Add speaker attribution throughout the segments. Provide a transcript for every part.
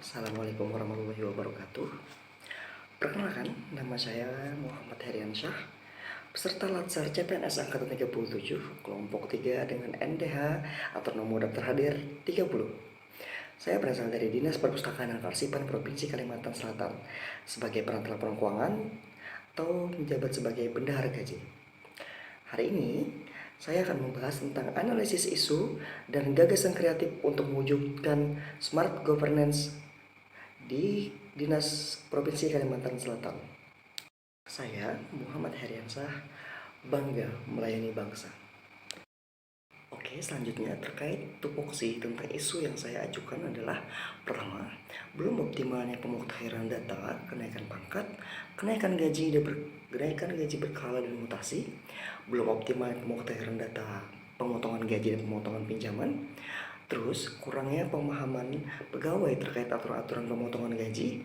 Speaker 1: Assalamualaikum warahmatullahi wabarakatuh. Perkenalkan, nama saya Muhammad Heriansyah, peserta Latsar CPNS Angkatan 37, kelompok 3 dengan NDH atau nomor daftar hadir 30. Saya berasal dari Dinas Perpustakaan dan Kearsipan Provinsi Kalimantan Selatan sebagai perantara laporan keuangan atau menjabat sebagai bendahara gaji. Hari ini, saya akan membahas tentang analisis isu dan gagasan kreatif untuk mewujudkan smart governance di Dinas Provinsi Kalimantan Selatan. Saya Muhammad Heriansyah, bangga melayani bangsa. Oke, selanjutnya terkait tupoksi tentang isu yang saya ajukan adalah pertama, belum optimalnya pemutahiran data, kenaikan pangkat, kenaikan gaji berkala dan mutasi, belum optimalnya pemutahiran data, pemotongan gaji dan pemotongan pinjaman. Terus, kurangnya pemahaman pegawai terkait aturan-aturan pemotongan gaji.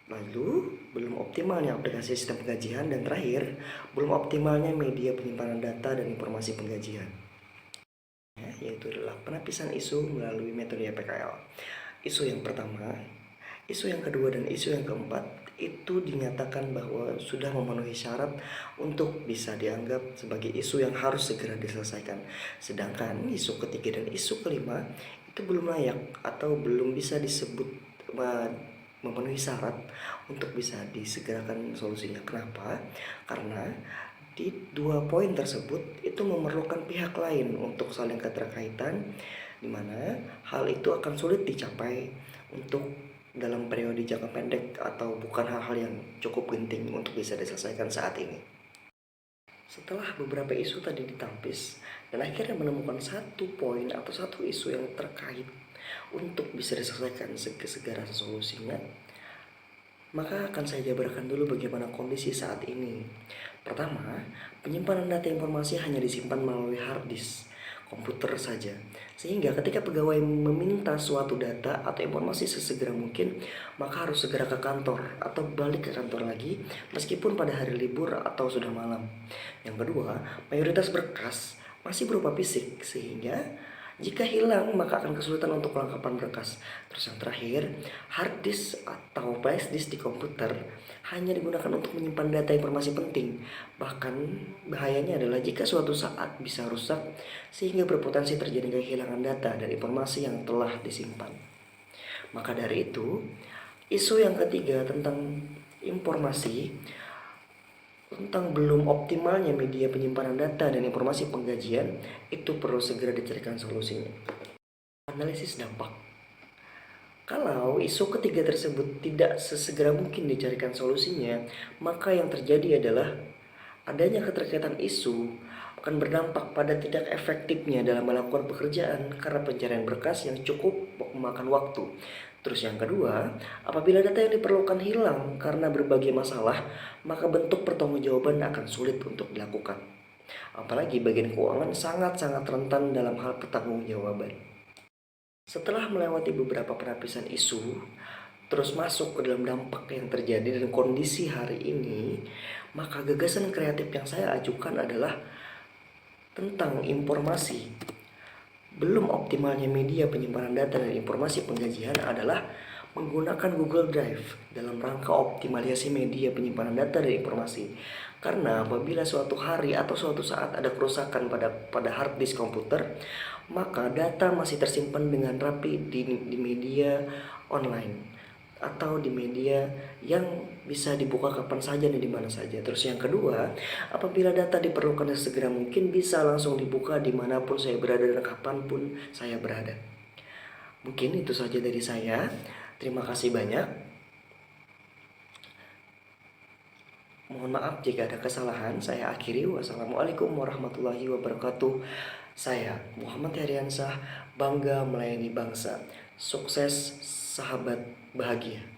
Speaker 1: Lalu, belum optimalnya aplikasi sistem penggajian. Dan terakhir, belum optimalnya media penyimpanan data dan informasi penggajian. Yaitu adalah penapisan isu melalui metode PKL. Isu yang pertama, isu yang kedua, dan isu yang keempat itu dinyatakan bahwa sudah memenuhi syarat untuk bisa dianggap sebagai isu yang harus segera diselesaikan. Sedangkan isu ketiga dan isu kelima itu belum layak atau belum bisa disebut memenuhi syarat untuk bisa disegerakan solusinya. Kenapa? Karena di dua poin tersebut itu memerlukan pihak lain untuk saling keterkaitan, di mana hal itu akan sulit dicapai untuk dalam periode jangka pendek atau bukan hal-hal yang cukup genting untuk bisa diselesaikan saat ini. Setelah beberapa isu tadi ditampis dan akhirnya menemukan satu poin atau satu isu yang terkait untuk bisa diselesaikan segera solusinya, maka akan saya jabarkan dulu bagaimana kondisi saat ini. Pertama, penyimpanan data informasi hanya disimpan melalui hard disk komputer saja, sehingga ketika pegawai meminta suatu data atau informasi sesegera mungkin, maka harus segera ke kantor atau balik ke kantor lagi meskipun pada hari libur atau sudah malam. Yang kedua, mayoritas berkas masih berupa fisik, sehingga jika hilang maka akan kesulitan untuk kelengkapan berkas. Terus yang terakhir, hard disk atau flash disk di komputer hanya digunakan untuk menyimpan data informasi penting. Bahkan bahayanya adalah jika suatu saat bisa rusak sehingga berpotensi terjadi kehilangan data dan informasi yang telah disimpan. Maka dari itu, isu yang ketiga tentang informasi tentang belum optimalnya media penyimpanan data dan informasi penggajian itu perlu segera dicarikan solusinya. Analisis dampak. Kalau isu ketiga tersebut tidak sesegera mungkin dicarikan solusinya, maka yang terjadi adalah adanya keterkaitan isu akan berdampak pada tidak efektifnya dalam melakukan pekerjaan karena pencarian berkas yang cukup memakan waktu. Terus yang kedua, apabila data yang diperlukan hilang karena berbagai masalah, maka bentuk pertanggungjawaban akan sulit untuk dilakukan. Apalagi bagian keuangan sangat-sangat rentan dalam hal pertanggungjawaban. Setelah melewati beberapa penapisan isu, terus masuk ke dalam dampak yang terjadi dan kondisi hari ini, maka gagasan kreatif yang saya ajukan adalah tentang informasi. Belum optimalnya media penyimpanan data dan informasi penggajian adalah menggunakan Google Drive dalam rangka optimalisasi media penyimpanan data dan informasi. Karena apabila suatu hari atau suatu saat ada kerusakan pada hard disk komputer, maka data masih tersimpan dengan rapi di media online atau di media yang bisa dibuka kapan saja dan di mana saja. Terus yang kedua, apabila data diperlukan segera mungkin bisa langsung dibuka dimanapun saya berada dan kapanpun saya berada. Mungkin itu saja dari saya. Terima kasih banyak. Mohon maaf jika ada kesalahan. Saya akhiri. Wassalamualaikum warahmatullahi wabarakatuh. Saya Muhammad Heriansyah, bangga melayani bangsa. Sukses, sahabat bahagia.